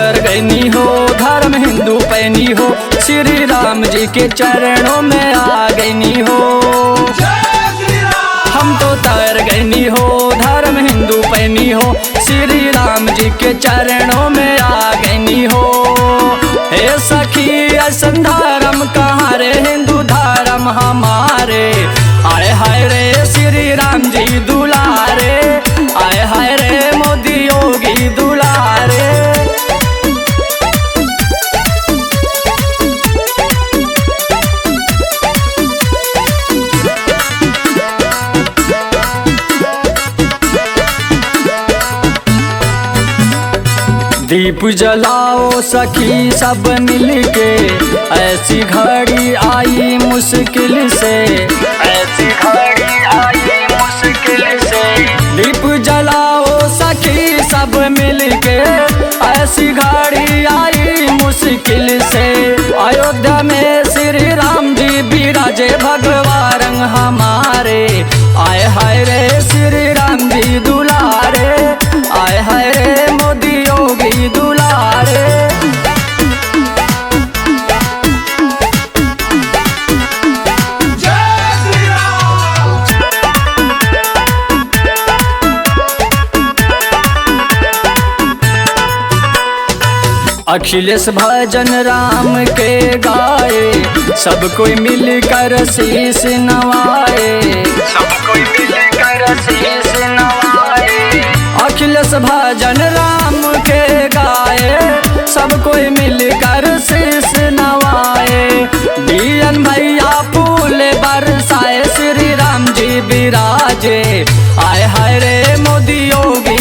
तर गईनी हो, धर्म हिंदू पैनी हो, श्री राम जी के चरणों में आ गईनी हो। हम तो तर गईनी हो, धर्म हिंदू पैनी हो, श्री राम जी के चरणों में आ गईनी हो। हे सखी ऐसन धर्म कहाँ रे, हिंदू धर्म हमारे। आए हाय रे श्री राम जी दुलारे, आए हाय रे मोदी योगी दुलारे। दीप जलाओ सखी सब मिलके, ऐसी घड़ी आई मुश्किल से, ऐसी घड़ी आई मुश्किल से। दीप जलाओ सखी सब मिलके, ऐसी घड़ी आई मुश्किल से। अयोध्या में श्री राम जी विराजे, भगवा रंग हमारे। आए हाय रे श्री राम जी दुलारे, आए हाय रे मोदी योगी दुलारे। अखिलेश भजन राम के गाए, सब कोई मिलकर शीश नवाए, सब कोई मिलकर शीश नवाए। अखिलेश भजन राम के गाए, सब कोई मिलकर शीश नवाए। बियन भैया फूल बरसाए, श्री राम जी विराजे। आए हाय रे मोदी योगी